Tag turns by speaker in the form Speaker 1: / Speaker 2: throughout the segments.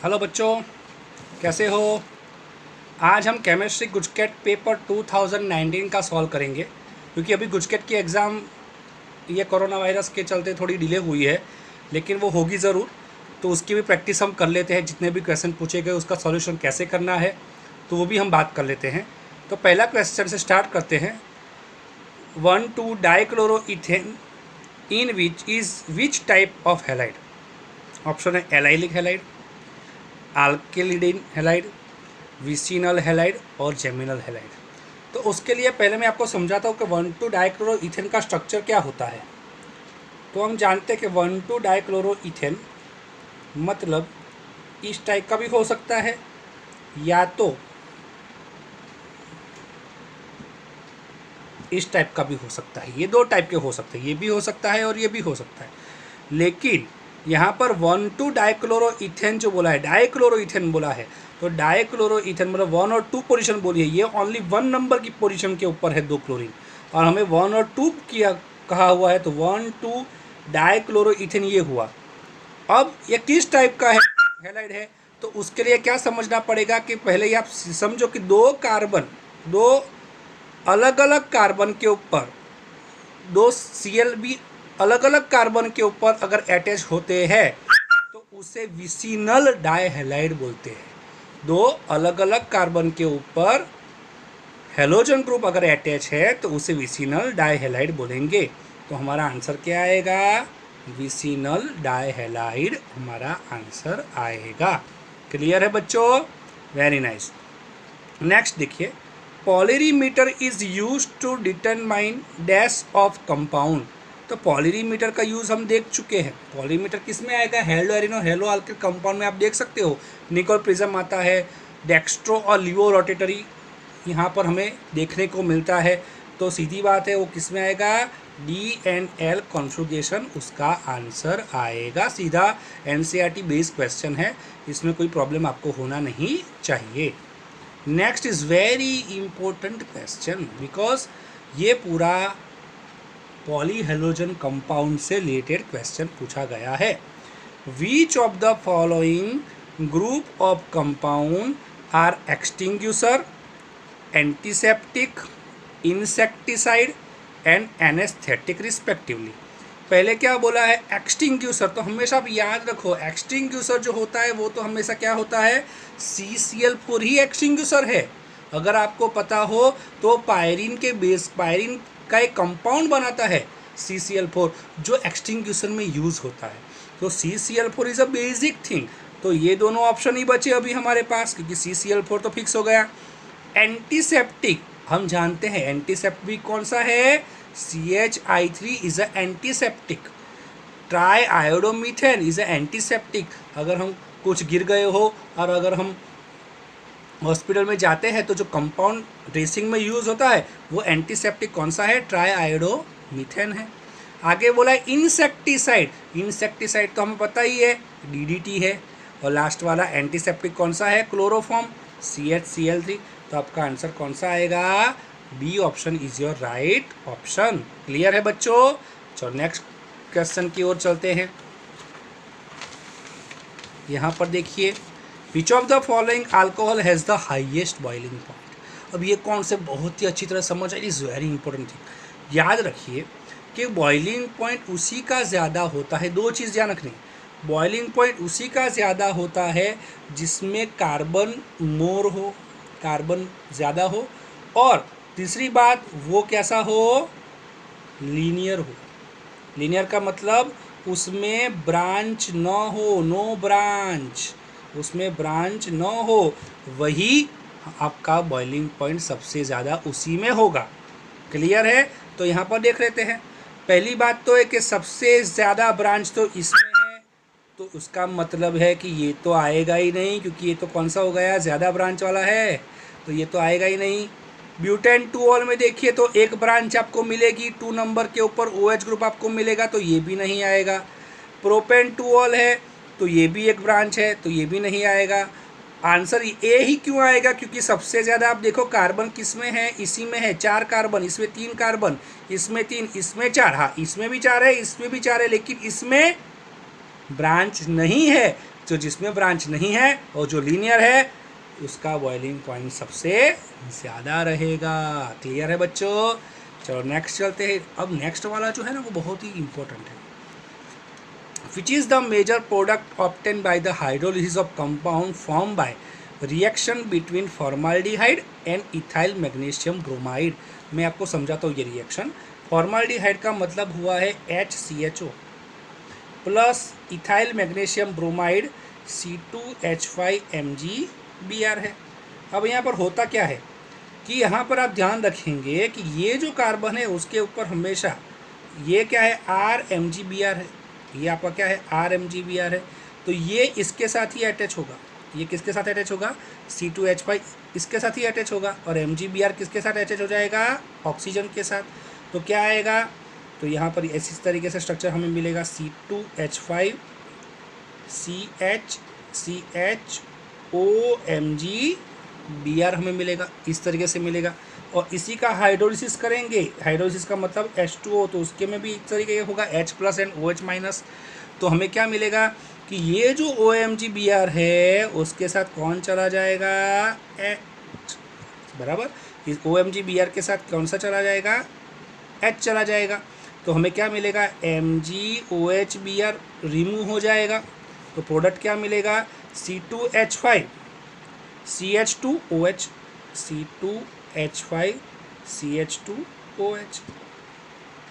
Speaker 1: Hello बच्चों, कैसे हो। आज हम केमिस्ट्री गुजकेट पेपर 2019 का सॉल्व करेंगे, क्योंकि अभी गुजकेट की एग्ज़ाम ये कोरोना वायरस के चलते थोड़ी डिले हुई है, लेकिन वो होगी ज़रूर। तो उसकी भी प्रैक्टिस हम कर लेते हैं। जितने भी क्वेश्चन पूछे गए उसका सॉल्यूशन कैसे करना है तो वो भी हम बात कर लेते हैं। तो पहला क्वेश्चन से स्टार्ट करते हैं। 1,2 dichloroethane in which type of halide. Option है allylic halide, alkylidene halide, vicinal halide और जेमिनल हैलाइड। तो उसके लिए पहले मैं आपको समझाता हूँ कि 1,2 डाइक्लोरोइथेन का स्ट्रक्चर क्या होता है। तो हम जानते हैं कि 1,2 डाइक्लोरोइथेन मतलब इस टाइप का भी हो सकता है, या तो इस टाइप का भी हो सकता है। ये दो टाइप के हो सकते हैं, ये भी हो सकता है और ये भी हो सकता है। लेकिन यहाँ पर 1,2 डाइक्लोरोइथेन जो बोला है, डाइक्लोरोइथेन बोला है, तो डाइक्लोरोइथेन मतलब 1 और 2 पोजीशन बोली है। ये ओनली 1 नंबर की पोजीशन के ऊपर है 2 क्लोरीन, और हमें 1 और 2 किया कहा हुआ है, तो 1,2 डाइक्लोरोइथेन ये हुआ। अब ये किस टाइप का है हैलाइड है, तो उसके लिए क्या समझना पड़ेगा कि पहले ही आप समझो कि दो अलग अलग कार्बन के ऊपर, दो Cl भी अलग अलग कार्बन के ऊपर अगर अटैच होते हैं तो उसे विसिनल डाइहैलाइड बोलते हैं। दो अलग अलग कार्बन के ऊपर हेलोजन ग्रुप अगर अटैच है तो उसे विसिनल डाइहैलाइड बोलेंगे। तो हमारा आंसर क्या आएगा? विसिनल डाइहैलाइड हमारा आंसर आएगा। क्लियर है बच्चों? Very nice. नेक्स्ट देखिए, polarimeter is use to determine dash of compound. तो पॉलिरीमीटर का यूज़ हम देख चुके हैं। पॉलिरीमीटर किस में आएगा? हेलो एरिनो हेलो अल्किल कंपाउंड में आप देख सकते हो निकोल प्रिज्म आता है, डेक्स्ट्रो और लिवो रोटेटरी यहाँ पर हमें देखने को मिलता है। तो सीधी बात है वो किस में आएगा? DNL कॉन्जुगेशन उसका आंसर आएगा। सीधा NCERT बेस्ड क्वेश्चन है, इसमें कोई प्रॉब्लम आपको होना नहीं चाहिए। Next is very important question, because ये पूरा पॉलीहेलोजन कंपाउंड से रिलेटेड क्वेश्चन पूछा गया है। Which of the following group of compound are extinguisher, antiseptic, insecticide and anaesthetic respectively. पहले क्या बोला है? एक्सटिंग्यूशर। तो हमेशा आप याद रखो, एक्सटिंग्यूशर जो होता है वो तो हमेशा क्या होता है? CCl4 ही एक्सटिंग्यूशर है। अगर आपको पता हो तो पायरीन के बेस, पायरीन का एक कंपाउंड बनाता है CCl4 जो एक्सटिंग्यूशन में यूज़ होता है। तो CCl4 is a basic thing. तो ये दोनों ऑप्शन ही बचे अभी हमारे पास, क्योंकि CCl4 तो फिक्स हो गया। एंटीसेप्टिक हम जानते हैं, एंटीसेप्टिक भी कौन सा है? CH3 is a antiseptic. Triiodomethane is a antiseptic. अगर हम कुछ गिर गए हो और अगर हम हॉस्पिटल में जाते हैं तो जो कंपाउंड ड्रेसिंग में यूज़ होता है वो एंटीसेप्टिक कौन सा है? ट्राई आयोडोमीथेन है। आगे बोला है इंसेक्टिसाइड। इंसेक्टिसाइड तो हमें पता ही है DDT है। और लास्ट वाला एंटीसेप्टिक कौन सा है? Chloroform CHCl3। तो आपका आंसर कौन सा आएगा? B option is your right option. Clear है बच्चों? चलो नेक्स्ट क्वेश्चन की ओर चलते हैं। यहाँ पर देखिए, विच of the following alcohol has the highest boiling point. अब ये कॉन्सेप्ट बहुत ही अच्छी तरह समझ आई, इज़ वेरी इंपॉर्टेंट थिंग। याद रखिए कि बॉइलिंग पॉइंट उसी का ज़्यादा होता है। दो चीज़ ध्यान रखनी, बॉइलिंग पॉइंट उसी का ज़्यादा होता है जिसमें कार्बन मोर हो, कार्बन ज़्यादा हो, और तीसरी बात वो कैसा हो? लीनियर हो। लीनियर का मतलब उसमें ब्रांच न हो, नो ब्रांच, उसमें ब्रांच न हो, वही आपका बॉइलिंग पॉइंट सबसे ज़्यादा उसी में होगा। क्लियर है? तो यहाँ पर देख लेते हैं। पहली बात तो है कि सबसे ज़्यादा ब्रांच तो इसमें है, तो उसका मतलब है कि ये तो आएगा ही नहीं, क्योंकि ये तो कौन सा हो गया? ज़्यादा ब्रांच वाला है, तो ये तो आएगा ही नहीं। ब्यूटेन 2ऑल में देखिए तो एक ब्रांच आपको मिलेगी 2 नंबर के ऊपर, OH ग्रुप आपको मिलेगा, तो ये भी नहीं आएगा। प्रोपेन 2ऑल है तो ये भी एक ब्रांच है, तो ये भी नहीं आएगा। आंसर ए ही क्यों आएगा? क्योंकि सबसे ज़्यादा आप देखो कार्बन किस में है? इसी में है। 4 कार्बन, इसमें 3 कार्बन, इसमें 3, इसमें 4। हाँ, इसमें भी 4 है, इसमें भी 4 है, लेकिन इसमें ब्रांच नहीं है। तो जिसमें ब्रांच नहीं है और जो लीनियर है उसका बॉइलिंग पॉइंट सबसे ज़्यादा रहेगा। क्लियर है बच्चों? चलो नेक्स्ट चलते हैं। अब नेक्स्ट वाला जो है ना वो बहुत ही इंपॉर्टेंट है। Which is the major product obtain by the hydrolysis of compound form by reaction between formaldehyde and ethyl magnesium bromide. मैं आपको समझाता हूँ ये रिएक्शन। फॉर्माल्डिहाइड का मतलब हुआ है HCHO plus ethyl magnesium bromide C2H5MgBr है। अब यहाँ पर होता क्या है कि यहाँ पर आप ध्यान रखेंगे कि ये जो कार्बन है उसके ऊपर हमेशा ये क्या है RMgBr है। ये आपका क्या है RMgBr है। तो ये इसके साथ ही अटैच होगा। ये किसके साथ अटैच होगा? C2H5 इसके साथ ही अटैच होगा। और MgBr किसके साथ अटैच हो जाएगा? ऑक्सीजन के साथ। तो क्या आएगा? तो यहाँ पर इस तरीके से स्ट्रक्चर हमें मिलेगा C2H5 CHOMgBr हमें मिलेगा, इस तरीके से मिलेगा। और इसी का हाइड्रोलिसिस करेंगे। हाइड्रोलिसिस का मतलब H2O, तो उसके में भी इस तरीके का होगा H+ एंड OH-। तो हमें क्या मिलेगा कि ये जो OMgBr है उसके साथ कौन चला जाएगा? H बराबर। इस OMgBr के साथ कौन सा चला जाएगा? H चला जाएगा। तो हमें क्या मिलेगा? MgOHBr रिमूव हो जाएगा। तो प्रोडक्ट क्या मिलेगा? C2H5 CH2OH C2H5 CH2OH।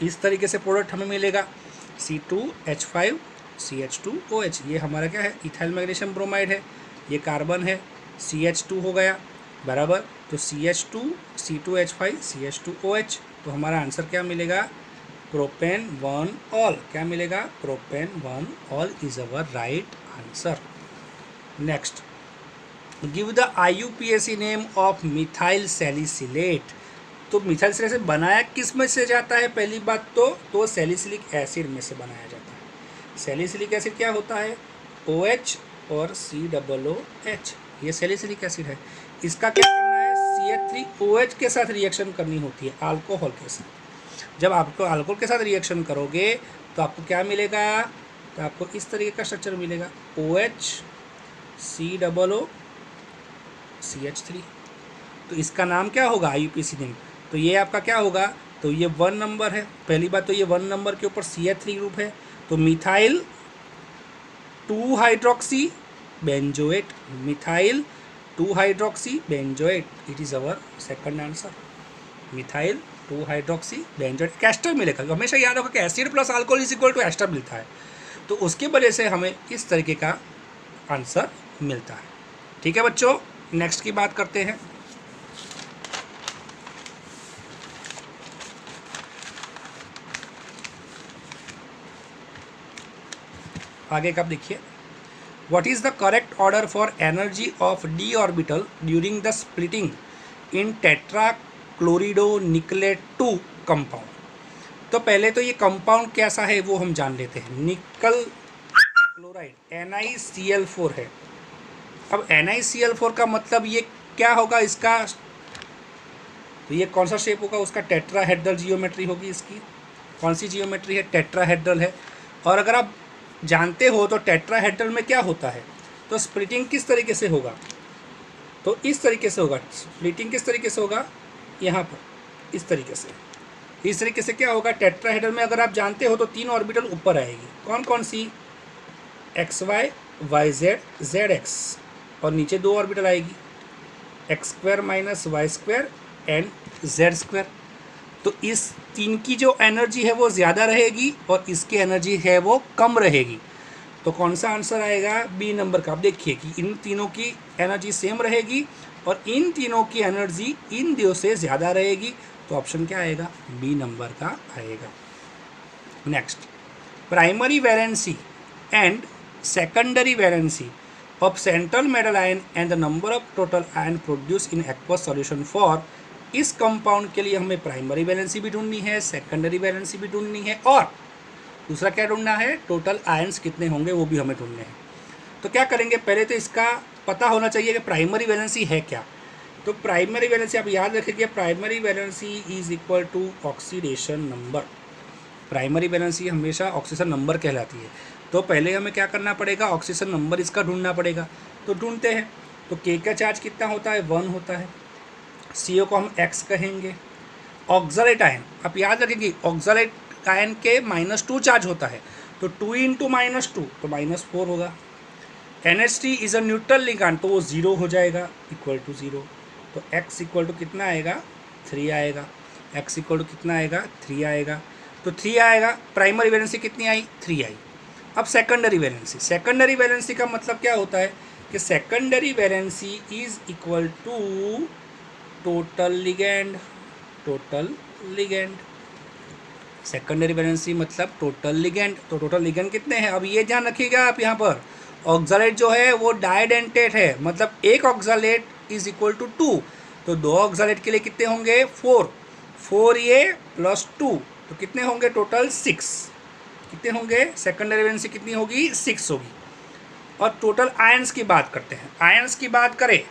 Speaker 1: इस तरीके से प्रोडक्ट हमें मिलेगा C2H5 CH2OH। ये हमारा क्या है? इथाइल मैग्नीशियम ब्रोमाइड है। ये कार्बन है, CH2 हो गया बराबर। तो CH2 C2H5 CH2OH। तो हमारा आंसर क्या मिलेगा? Propane 1 all. क्या मिलेगा? Propane 1 all is our right answer. Next, give the IUPAC name of methyl salicylate. तो मिथाइल सैलिसिलेट बनाया किस में से जाता है? पहली बात तो सैलिसिलिक एसिड में से बनाया जाता है। सैलिसिलिक एसिड क्या होता है? OH और COOH। ये सैलिसिलिक एसिड है। इसका क्या करना है? CH3OH के साथ रिएक्शन करनी होती है, अल्कोहल के साथ। जब आपको अल्कोहल के साथ रिएक्शन करोगे तो आपको क्या मिलेगा? तो आपको इस तरीके का स्ट्रक्चर मिलेगा OH COO CH3। तो इसका नाम क्या होगा? IUPAC name. तो ये आपका क्या होगा? तो ये 1 नंबर है। पहली बात तो ये 1 नंबर के ऊपर CH3 ग्रुप है। तो methyl 2 hydroxy benzoate. Methyl 2 hydroxy benzoate, it is our second answer. Methyl 2 hydroxy benzoate. Ester मिलेगा। हमेशा याद रखो कि acid plus alcohol is equal to ester मिलता है। तो उसके वजह से हमें इस तरीके का आंसर मिलता है। ठीक है बच्चों, नेक्स्ट की बात करते हैं। आगे का देखिए, what is the correct order for energy of d orbital during the splitting in tetrachlorido nickelate 2 compound. तो पहले तो ये कंपाउंड कैसा है वो हम जान लेते हैं। निकल क्लोराइड NiCl4 है। अब NiCl4 का मतलब ये क्या होगा इसका? तो ये कौन सा शेप होगा उसका? टेट्राहेड्रल जियोमेट्री होगी इसकी। कौन सी जियोमेट्री है? टेट्राहेड्रल है। और अगर आप जानते हो तो टेट्राहेड्रल में क्या होता है? तो स्प्लिटिंग किस तरीके से होगा? तो इस तरीके से होगा। स्प्लिटिंग किस तरीके से होगा? यहाँ पर इस तरीके से। इस तरीके से क्या होगा? टेट्राहेड्रल में अगर आप जानते हो तो 3 ऑर्बिटल ऊपर आएगी। कौन कौन सी? XY YZ ZX। और नीचे 2 ऑर्बिटल आएगी X² - Y² एंड Z²। तो इस 3 की जो एनर्जी है वो ज़्यादा रहेगी और इसकी एनर्जी है वो कम रहेगी। तो कौन सा आंसर आएगा? B नंबर का। आप देखिए कि इन तीनों की एनर्जी सेम रहेगी और इन तीनों की एनर्जी इन दो से ज़्यादा रहेगी। तो ऑप्शन क्या आएगा? B नंबर का आएगा। Next, primary valency and secondary valency of central metal ion and the number of total ion produced in aqueous solution for। इस कंपाउंड के लिए हमें प्राइमरी वैलेंसी भी ढूंढनी है, सेकेंडरी वैलेंसी भी ढूंढनी है और दूसरा क्या ढूंढना है? टोटल आयंस कितने होंगे वो भी हमें ढूंढने हैं। तो क्या करेंगे? पहले तो इसका पता होना चाहिए कि प्राइमरी वैलेंसी है क्या। तो प्राइमरी वैलेंसी आप याद रखिए, primary valency is equal to oxidation number. Primary valency हमेशा ऑक्सीडेशन नंबर कहलाती है। तो पहले हमें क्या करना पड़ेगा, ऑक्सीजन नंबर इसका ढूंढना पड़ेगा। तो ढूंढते हैं। तो के का चार्ज कितना होता है, 1 होता है। CO को हम X कहेंगे। ऑक्सलेट आयन, आप याद रखेंगे ऑक्सलेट आयन के -2 चार्ज होता है, तो 2 × -2 तो -4 होगा। NH3 is a neutral ligand, तो वो 0 हो जाएगा, इक्वल टू 0। तो X इक्वल टू कितना आएगा, 3 आएगा। X इक्वल टू कितना आएगा, 3 आएगा। तो 3 आएगा। प्राइमरी वैलेंसी कितनी आई, 3 आई। अब सेकेंडरी वैलेंसी, सेकेंडरी वैलेंसी का मतलब क्या होता है कि secondary valency is equal to total ligand, total ligand. Secondary valency मतलब टोटल लिगैंड। तो टोटल लिगैंड कितने हैं, अब ये ध्यान रखिएगा आप, यहाँ पर ऑक्सलेट जो है वो डाइडेंटेट है, मतलब एक ऑक्सलेट इज इक्वल टू 2। तो 2 ऑक्सलेट के लिए कितने होंगे, 4 ये प्लस 2, तो कितने होंगे टोटल 6। कितने होंगे, सेकेंडरी वैलेंसी कितनी होगी, 6 होगी। और टोटल आयंस की बात करते हैं। आयंस की बात करें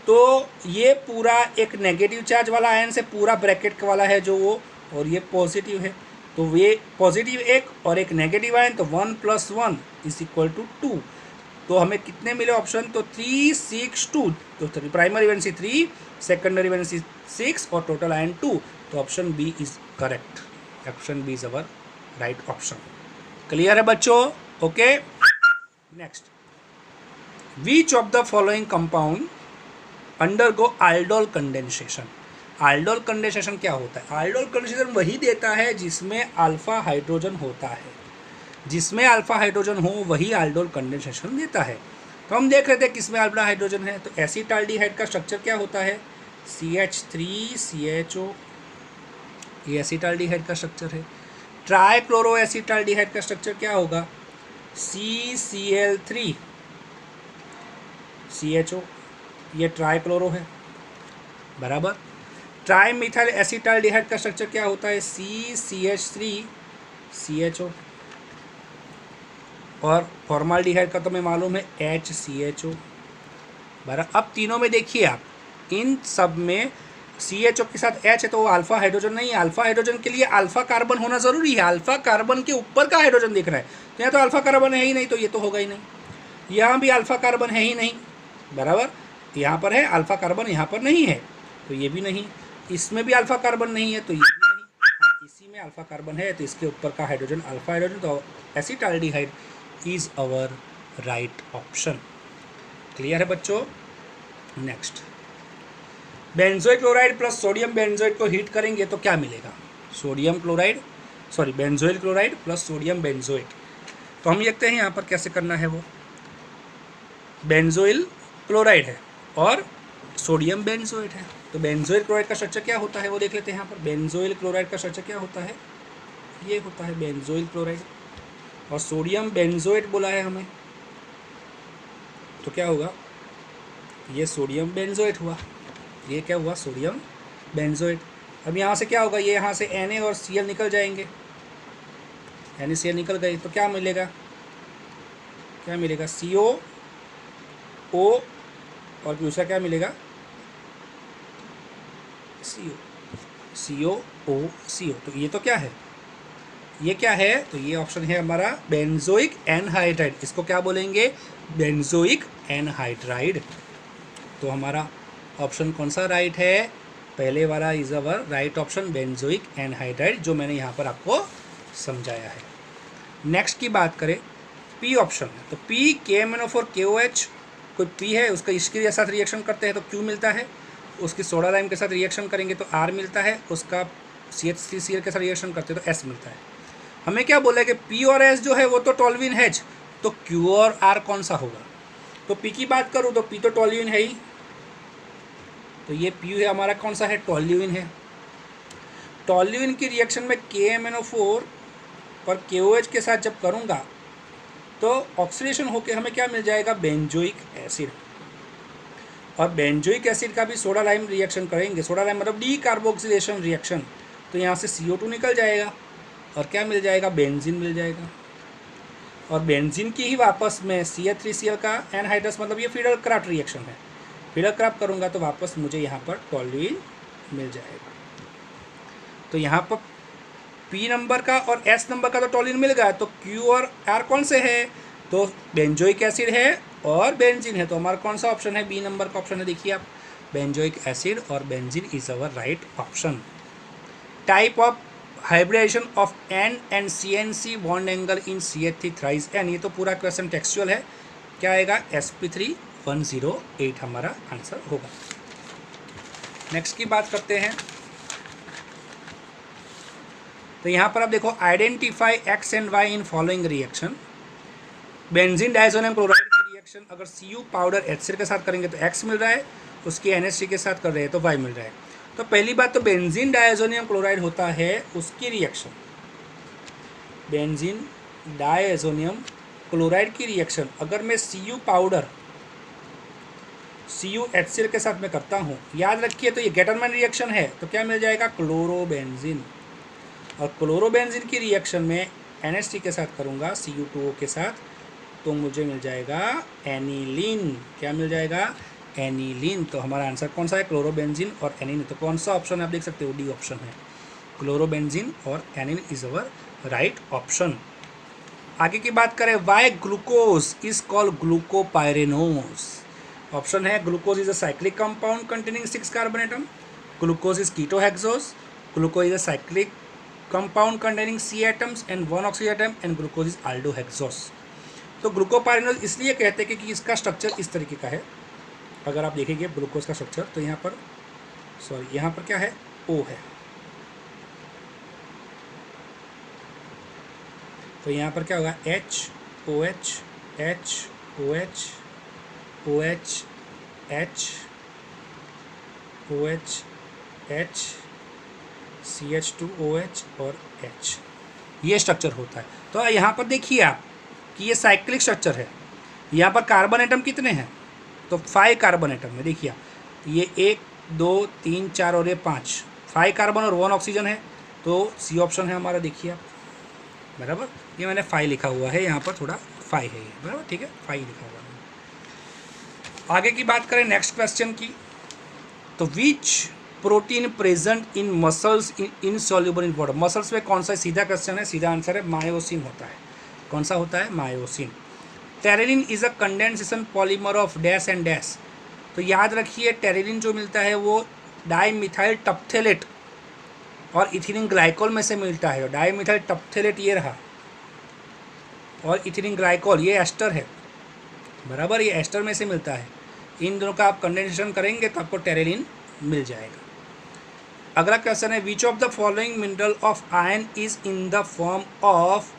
Speaker 1: तो ये पूरा एक नेगेटिव चार्ज वाला आयन से पूरा ब्रैकेट वाला है जो वो, और ये पॉजिटिव है। तो ये पॉजिटिव एक और एक नेगेटिव आयन, तो 1 + 1 = 2। तो हमें कितने मिले ऑप्शन, तो 3, 6, 2। तो प्राइमरी वैलेंसी 3, सेकेंडरी वैलेंसी 6 और टोटल आयन 2। तो option B is correct. Option B is our right option. Clear है बच्चों, okay. Next, which of the following compound undergo aldol condensation. aldol condensation क्या होता है, aldol कंडेंसेशन वही देता है जिसमें अल्फा हाइड्रोजन होता है। जिसमें अल्फा हाइड्रोजन हो वही aldol कंडेंसेशन देता है। तो हम देख रहे थे किसमें अल्फा हाइड्रोजन है, तो एसिटाल्डिहाइड का स्ट्रक्चर क्या होता है, CH3CHO, ये एसिटाल्डिहाइड का स्ट्रक्चर है। ट्राइक्लोरो एसिटाल्डिहाइड का स्ट्रक्चर क्या होगा, CCl3CHO, ये ट्राइक्लोरो है, बराबर। ट्राई मिथाइल एसिटाल्डिहाइड का स्ट्रक्चर क्या होता है, CCH3CHO, और फॉर्माल्डिहाइड का तो मैं मालूम है, HCHO, बराबर। अब तीनों में देखिए आप, इन सब में CHO के साथ H है तो वो अल्फा हाइड्रोजन नहीं है। अल्फा हाइड्रोजन के लिए अल्फा कार्बन होना ज़रूरी है, अल्फा कार्बन के ऊपर का हाइड्रोजन दिख रहा है। तो यहाँ तो अल्फा कार्बन है ही नहीं, तो ये तो होगा ही नहीं। यहाँ भी अल्फा कार्बन है ही नहीं, बराबर। यहाँ पर है अल्फा कार्बन, यहाँ पर नहीं है, तो ये भी नहीं। इसमें भी अल्फा कार्बन नहीं है, तो ये भी नहीं। इसी में अल्फा कार्बन है, तो इसके ऊपर का हाइड्रोजन अल्फा हाइड्रोजन, तो acetaldehyde is our right option. Clear है बच्चों। Next, benzoic chloride plus sodium benzoate को हीट करेंगे तो क्या मिलेगा, benzoyl chloride plus sodium benzoate. तो हम देखते हैं यहाँ पर कैसे करना है। वो बेंजोइल क्लोराइड है और सोडियम बेंजोइट है। तो बेंजोइल क्लोराइड का स्ट्रक्चर क्या होता है वो देख लेते हैं यहाँ पर। बेंजोइल क्लोराइड का स्ट्रक्चर क्या होता है, ये होता है बेंजोइल क्लोराइड, और सोडियम बेंजोइट बोला है हमें, तो क्या होगा, ये सोडियम बेंजोइट हुआ। ये क्या हुआ, सोडियम बेंजोइट। अब यहाँ से क्या होगा, ये यहाँ से Na और Cl निकल जाएंगे, NaCl निकल गए, तो क्या मिलेगा, CO O और दूसरा क्या मिलेगा, CO। तो ये तो क्या है, ये क्या है, तो ये ऑप्शन है हमारा बेंजोइक एनहाइड्राइड। इसको क्या बोलेंगे, बेंजोइक एनहाइड्राइड। तो हमारा ऑप्शन कौन सा राइट है, पहले वाला is our right option, benzoic anhydride, जो मैंने यहाँ पर आपको समझाया है। नेक्स्ट की बात करें, P ऑप्शन है, तो P KMnO4 KOH, कोई P है उसका इसके साथ रिएक्शन करते हैं तो Q मिलता है, उसकी सोडा लाइम के साथ रिएक्शन करेंगे तो R मिलता है, उसका CH3Cl के साथ रिएक्शन करते हैं तो S मिलता है। हमें क्या बोला है कि P और S जो है वो तो टॉल्यूइन है, तो Q और R कौन सा होगा। तो P की बात करूँ तो P तो टॉल्यूइन है ही, तो ये P है हमारा कौन सा है, टॉल्यूइन है। टॉल्यूइन की रिएक्शन में KMnO4 और KOH के साथ जब करूँगा तो ऑक्सीडेशन होकर हमें क्या मिल जाएगा, बेंजोइक एसिड। और बेंजोइक एसिड का भी सोडा लाइम रिएक्शन करेंगे, सोडा लाइम मतलब डी कार्बोक्सिलेशन रिएक्शन, तो यहाँ से CO2 निकल जाएगा और क्या मिल जाएगा, बेंजीन मिल जाएगा। और बेंजीन की ही वापस में CH3Cl का एनहाइड्रस, मतलब ये फीडर क्राफ्ट रिएक्शन है, फीडर क्राफ्ट करूँगा तो वापस मुझे यहाँ पर टॉल्यूइन मिल जाएगा। तो यहाँ पर P नंबर का और S नंबर का तो टॉलिन मिल गया, तो Q और R कौन से है, तो बेंजोइक एसिड है और बेंजीन है, तो हमारा कौन सा ऑप्शन है, बी नंबर का ऑप्शन है। देखिए आप, बेंजोइक एसिड और benzene is our right option. Type of hybridisation of N and CN_C bond angle in CH3 thrice N, ये तो पूरा क्वेश्चन टेक्सचुअल है। क्या आएगा, sp3 108 हमारा आंसर होगा। नेक्स्ट की बात करते हैं, तो यहाँ पर आप देखो, identify X and Y in following reaction. Benzene diazonium chloride की रिएक्शन अगर Cu पाउडर HCl के साथ करेंगे तो X मिल रहा है, उसकी NH3 के साथ कर रहे हैं तो Y मिल रहा है। तो पहली बात तो बेंजीन डायज़ोनियम क्लोराइड होता है, उसकी रिएक्शन, बेंजीन डायज़ोनियम क्लोराइड की रिएक्शन अगर मैं Cu पाउडर CuHCl के साथ में करता हूँ, याद रखिए तो ये गेटरमैन रिएक्शन है, तो क्या मिल जाएगा, क्लोरोबेंजीन। और क्लोरोबेंजीन की रिएक्शन में NH3 के साथ करूँगा Cu2O के साथ, तो मुझे मिल जाएगा एनिलीन। क्या मिल जाएगा, एनिलीन। तो हमारा आंसर कौन सा है, क्लोरोबेंजीन और एनिलीन। तो कौन सा ऑप्शन है, आप देख सकते हो डी ऑप्शन है, क्लोरोबेंजीन और aniline is our right option. आगे की बात करें, why glucose is called glucopyranose. Option है, glucose is a cyclic compound containing 6 carbon atom, glucose is ketohexose, glucose is a cyclic compound containing C atoms and 1 oxygen atom and glucose is aldohexose. तो glucopyranose इसलिए कहते हैं कि इसका structure इस तरीके का है। अगर आप देखेंगे ग्लूकोज का स्ट्रक्चर, तो यहाँ पर यहाँ पर क्या है, O है, तो यहाँ पर क्या होगा, HOH HOH OH H OH H CH2OH और H, ये स्ट्रक्चर होता है। तो यहाँ पर देखिए आप कि ये साइक्लिक स्ट्रक्चर है। यहाँ पर कार्बन एटम कितने हैं, तो 5 कार्बन एटम है। देखिए आप, ये 1 2 3 4 और ये 5 कार्बन और 1 ऑक्सीजन है, तो C ऑप्शन है हमारा। देखिए आप, बराबर, ये मैंने 5 लिखा हुआ है, यहाँ पर थोड़ा 5 है ये, बराबर, ठीक है, 5 लिखा हुआ है। आगे की बात करें नेक्स्ट क्वेश्चन की, तो विच protein present in muscles insoluble in water. Muscles में कौन सा, सीधा क्वेश्चन है, सीधा आंसर है मायोसिन होता है। कौन सा होता है, myosin. Terylene is a condensation polymer of dash and dash. तो याद रखिए, टेरेलिन जो मिलता है वो डाईमिथाइल टप्थेलेट और इथिलीन ग्लाइकोल में से मिलता है। डाईमिथाइल टप्थेलेट ये रहा, और इथिलीन ग्लाइकोल ये एस्टर है, बराबर, ये एस्टर में से मिलता है। इन दोनों का आप कंडेंसेशन करेंगे तो आपको टेरेलिन मिल जाएगा। अगला क्वेश्चन है, which of the following mineral of ion is in the form of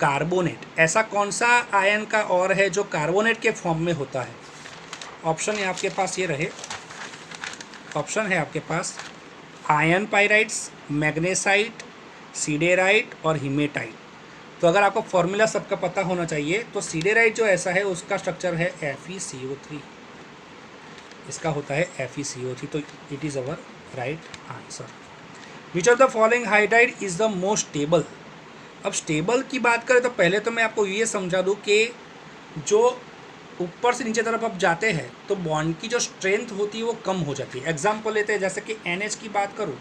Speaker 1: carbonate. ऐसा कौन सा आयन का और है जो कार्बोनेट के फॉर्म में होता है। ऑप्शन है आपके पास, ये रहे ऑप्शन है आपके पास, आयन पाइराइट्स, मैग्नेसाइट, सीडेराइट और हिमेटाइट। तो अगर आपको फॉर्मूला सबका पता होना चाहिए, तो सीडेराइट जो ऐसा है उसका स्ट्रक्चर है FeCO3, इसका होता है FeCO3, तो it is our right answer. Which of the following hydride is the most stable. अब स्टेबल की बात करें तो पहले तो मैं आपको ये समझा दूँ कि जो ऊपर से नीचे तरफ आप जाते हैं तो बॉन्ड की जो स्ट्रेंथ होती है वो कम हो जाती है। एग्जाम्पल लेते हैं, जैसे कि NH की बात करूँ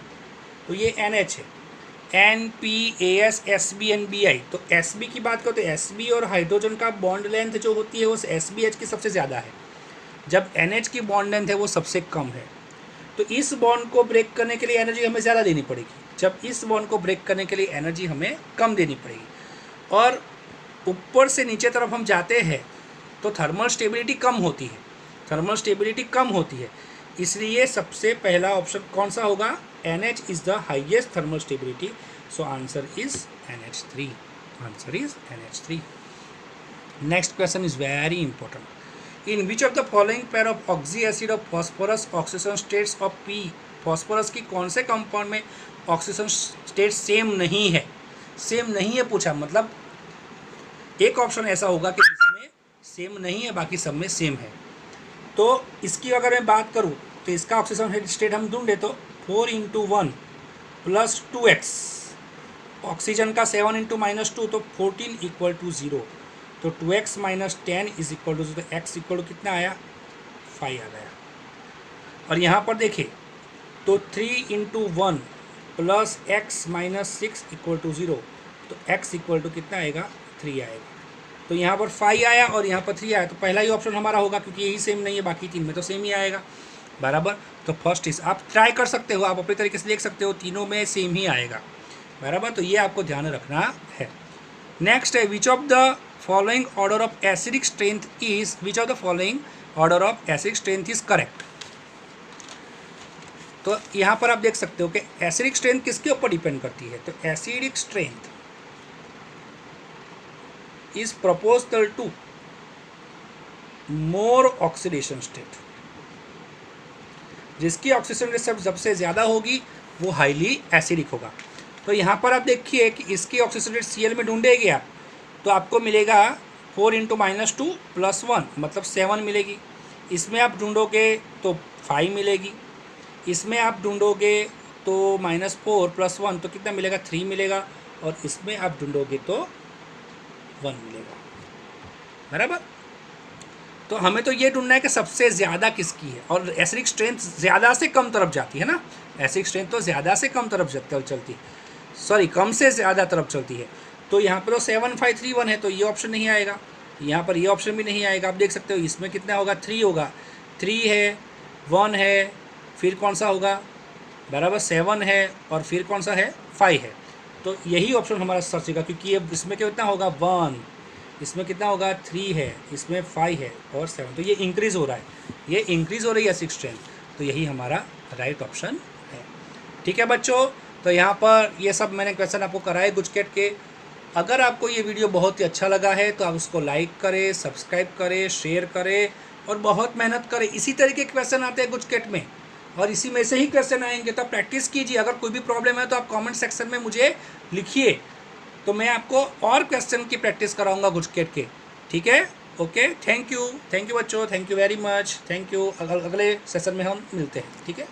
Speaker 1: तो ये NH है, NPAS SB NBI। तो SB की बात करो तो SB और हाइड्रोजन का बॉन्ड लेंथ जो होती है वो SBH की सबसे ज़्यादा है, जब NH की बॉन्ड लेंथ है वो सबसे कम है। तो इस बॉन्ड को ब्रेक करने के लिए एनर्जी हमें ज़्यादा देनी पड़ेगी, जब इस बॉन्ड को ब्रेक करने के लिए एनर्जी हमें कम देनी पड़ेगी। और ऊपर से नीचे तरफ हम जाते हैं तो थर्मल स्टेबिलिटी कम होती है, थर्मल स्टेबिलिटी कम होती है। इसलिए सबसे पहला ऑप्शन कौन सा होगा, NH is the highest thermal stability, so answer is NH3, answer is NH3। Next question is very important. In which of the following pair of oxy acid of phosphorus oxygen states of P, phosphorus की कौन से compound में oxygen state same नहीं है, same नहीं है पूछा, मतलब एक ऑप्शन ऐसा होगा कि इसमें सेम नहीं है, बाकी सब में सेम है। तो इसकी अगर मैं बात करूँ तो इसका ऑक्सीजन स्टेट हम ढूंढे तो 4 × 1 + 2x, ऑक्सीजन का 7 × -2 तो 14 = 0, तो 2x - 10 = 0, तो x = कितना आया, 5 आ गया। और यहाँ पर देखें तो 3 × 1 plus x minus 6 equal to 0, तो x इक्वल टू कितना आएगा 3 आएगा। तो यहाँ पर 5 आया और यहाँ पर 3 आया, तो पहला ही ऑप्शन हमारा होगा क्योंकि यही सेम नहीं है, बाकी तीन में तो सेम ही आएगा बराबर। तो फर्स्ट इस आप ट्राई कर सकते हो, आप अपने तरीके से देख सकते हो, तीनों में सेम ही आएगा बराबर। तो ये आपको ध्यान रखना है। नेक्स्ट है which of the following order of acidic strength is, which of the following order of acidic strength is correct. तो यहाँ पर आप देख सकते हो कि एसिडिक स्ट्रेंथ किसके ऊपर डिपेंड करती है, तो acidic strength is proportional to more oxidation state. जिसकी ऑक्सीडेशन स्टेट सबसे ज़्यादा होगी वो हाईली एसिडिक होगा। तो यहाँ पर आप देखिए कि इसकी ऑक्सीडेशन स्टेट Cl में ढूंढेंगे आप, तो आपको मिलेगा 4 × -2 + 1 मतलब 7 मिलेगी। इसमें आप ढूंढोगे तो 5 मिलेगी। इसमें आप ढूंढोगे तो -4 + 1 तो कितना मिलेगा 3 मिलेगा, और इसमें आप ढूंढोगे तो 1 मिलेगा बराबर। तो हमें तो ये ढूंढना है कि सबसे ज़्यादा किसकी है, और एसिडिक स्ट्रेंथ ज़्यादा से कम तरफ जाती है ना, एसिडिक स्ट्रेंथ तो ज़्यादा से कम तरफ चलती है, सॉरी कम से ज़्यादा तरफ चलती है। तो यहाँ पर तो 7 5 3 1 है, तो ये ऑप्शन नहीं आएगा, यहाँ पर ये ऑप्शन भी नहीं आएगा। आप देख सकते हो इसमें कितना होगा 3 होगा, 3 है, 1 है, फिर कौन सा होगा बराबर 7 है, और फिर कौन सा है 5 है। तो यही ऑप्शन हमारा सर्च होगा, क्योंकि ये इसमें कितना होगा 1, इसमें कितना होगा 3 है, इसमें 5 है और 7, तो ये इंक्रीज़ हो रहा है, ये इंक्रीज़ हो रही है एसिडिक स्ट्रेंथ, तो यही हमारा राइट ऑप्शन है। ठीक है बच्चों, तो यहाँ पर ये सब मैंने क्वेश्चन आपको कराए गुजकेट के। अगर आपको ये वीडियो बहुत ही अच्छा लगा है तो आप उसको लाइक करें, सब्सक्राइब करें, शेयर करें और बहुत मेहनत करें। इसी तरीके के क्वेश्चन आते हैं गुजकेट में और इसी में से ही क्वेश्चन आएंगे, तो आप प्रैक्टिस कीजिए। अगर कोई भी प्रॉब्लम है तो आप कमेंट सेक्शन में मुझे लिखिए, तो मैं आपको और क्वेश्चन की प्रैक्टिस कराऊंगा गुजकेट के। ठीक है, ओके, थैंक यू बच्चों, thank you very much, thank you. अगले सेशन में हम मिलते हैं। ठीक है।